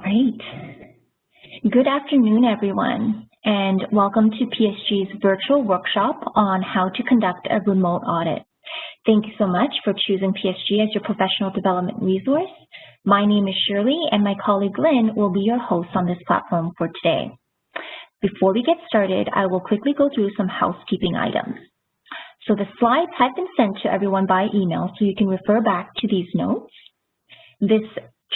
Great. Good afternoon, everyone, and welcome to PSG's virtual workshop on how to conduct a remote audit. Thank you so much for choosing PSG as your professional development resource. My name is Shirley, and my colleague Lynn will be your host on this platform for today. Before we get started, I will quickly go through some housekeeping items. So the slides have been sent to everyone by email, so you can refer back to these notes. This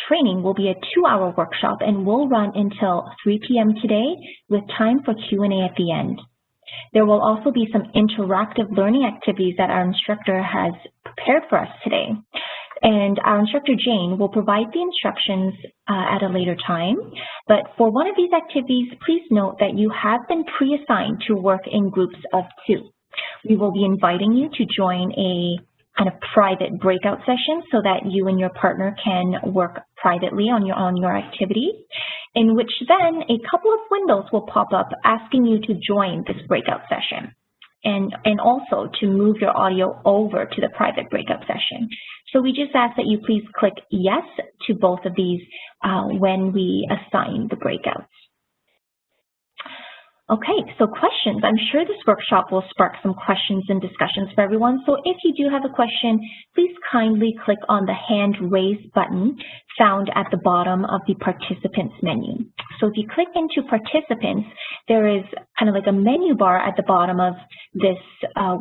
training will be a 2-hour workshop and will run until 3 p.m. today with time for Q&A at the end. There will also be some interactive learning activities that our instructor has prepared for us today. And our instructor, Jane, will provide the instructions at a later time. But for one of these activities, please note that you have been pre-assigned to work in groups of 2. We will be inviting you to join a kind of private breakout session so that you and your partner can work privately on your activity, in which then a couple of windows will pop up asking you to join this breakout session and also to move your audio over to the private breakout session. So we just ask that you please click yes to both of these when we assign the breakouts. Okay, so questions. I'm sure this workshop will spark some questions and discussions for everyone. So if you do have a question, please kindly click on the hand raise button found at the bottom of the participants menu. So if you click into participants, there is kind of like a menu bar at the bottom of this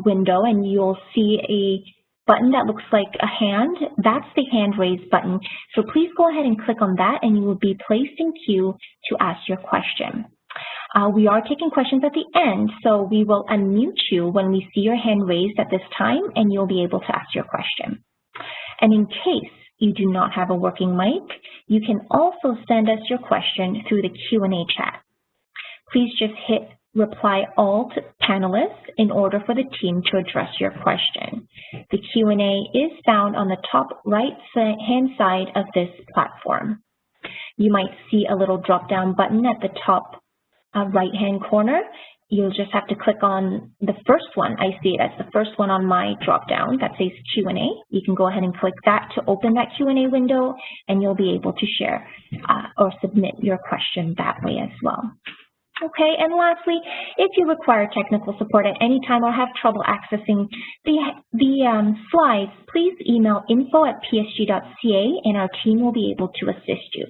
window, and you'll see a button that looks like a hand. That's the hand raise button. So please go ahead and click on that, and you will be placed in queue to ask your question. We are taking questions at the end, so we will unmute you when we see your hand raised at this time, and you'll be able to ask your question. And in case you do not have a working mic, you can also send us your question through the Q&A chat. Please just hit reply all to panelists in order for the team to address your question. The Q&A is found on the top right-hand side of this platform. You might see a little drop-down button at the top right-hand corner. You'll just have to click on the first one. I see it as the first one on my drop-down that says Q&A. You can go ahead and click that to open that Q&A window, and you'll be able to share or submit your question that way as well. Okay, and lastly, if you require technical support at any time or have trouble accessing the slides, please email info@psg.ca, and our team will be able to assist you.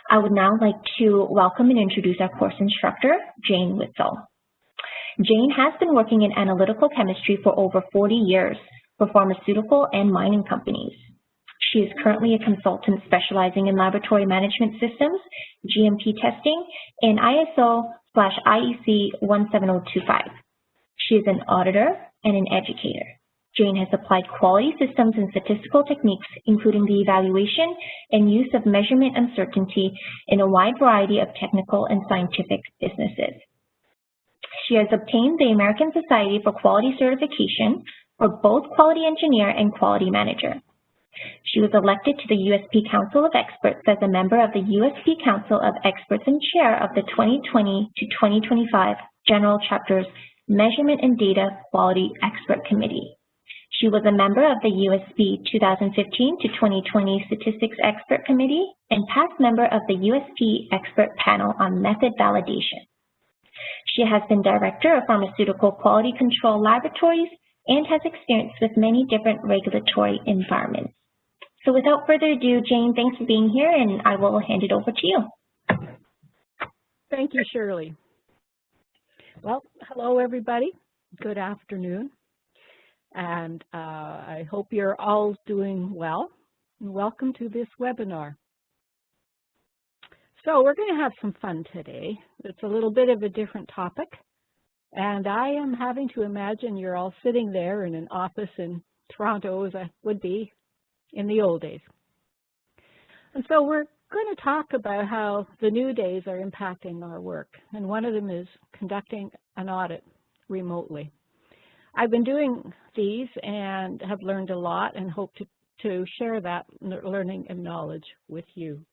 I would now like to welcome and introduce our course instructor, Jane Witzel. Jane has been working in analytical chemistry for over 40 years for pharmaceutical and mining companies. She is currently a consultant specializing in laboratory management systems, GMP testing, and ISO/IEC 17025. She is an auditor and an educator. Jane has applied quality systems and statistical techniques, including the evaluation and use of measurement uncertainty in a wide variety of technical and scientific businesses. She has obtained the American Society for Quality certification for both quality engineer and quality manager. She was elected to the USP Council of Experts as a member of the USP Council of Experts and chair of the 2020 to 2025 General Chapter's Measurement and Data Quality Expert Committee. She was a member of the USP 2015 to 2020 Statistics Expert Committee and past member of the USP Expert Panel on Method Validation. She has been Director of Pharmaceutical Quality Control Laboratories and has experience with many different regulatory environments. So without further ado, Jane, thanks for being here, and I will hand it over to you. Thank you, Shirley. Well, hello, everybody. Good afternoon. And I hope you're all doing well. And welcome to this webinar. So we're going to have some fun today. It's a little bit of a different topic. And I am having to imagine you're all sitting there in an office in Toronto, as I would be in the old days. And so we're going to talk about how the new days are impacting our work. And one of them is conducting an audit remotely. I've been doing these and have learned a lot and hope to share that learning and knowledge with you.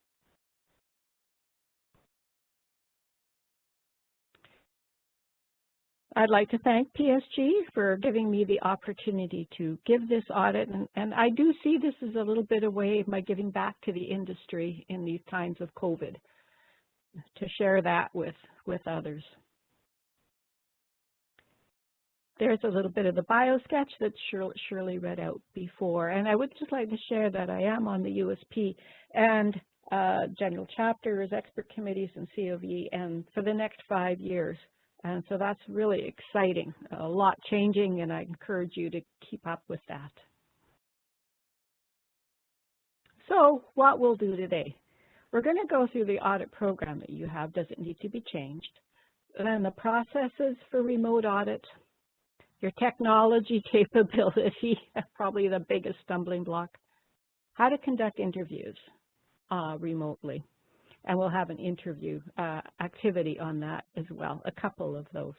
I'd like to thank PSG for giving me the opportunity to give this audit, and I do see this as a little bit of way of my giving back to the industry in these times of COVID, to share that with others. There's a little bit of the bio sketch that Shirley read out before, and I would just like to share that I am on the USP and general chapters, expert committees, and COV, and for the next 5 years. And so that's really exciting, a lot changing, and I encourage you to keep up with that. So what we'll do today, we're going to go through the audit program that you have. Does it need to be changed? And then the processes for remote audit, your technology capability, probably the biggest stumbling block, how to conduct interviews remotely. And we'll have an interview activity on that as well, a couple of those.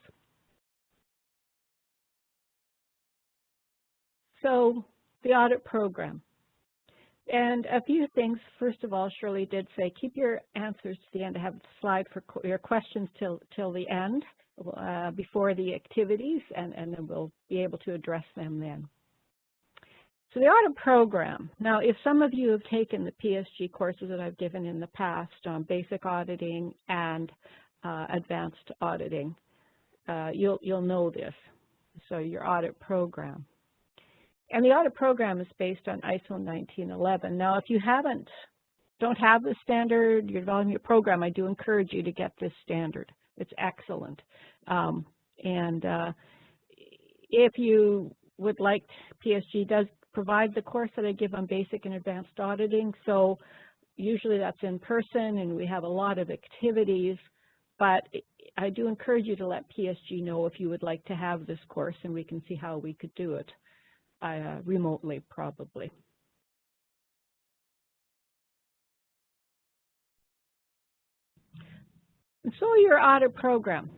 So the audit program. And a few things. First of all, Shirley did say, keep your answers to the end. I have a slide for your questions till the end, before the activities, and then we'll be able to address them then. So the audit program. Now, if some of you have taken the PSG courses that I've given in the past on basic auditing and advanced auditing, you'll know this. So your audit program. And the audit program is based on ISO 1911. Now, if you don't have the standard, you're developing your program, I do encourage you to get this standard. It's excellent. If you would like, PSG does provide the course that I give on basic and advanced auditing. So usually that's in person, and we have a lot of activities. But I do encourage you to let PSG know if you would like to have this course, and we can see how we could do it. Remotely, probably. And so your audit program.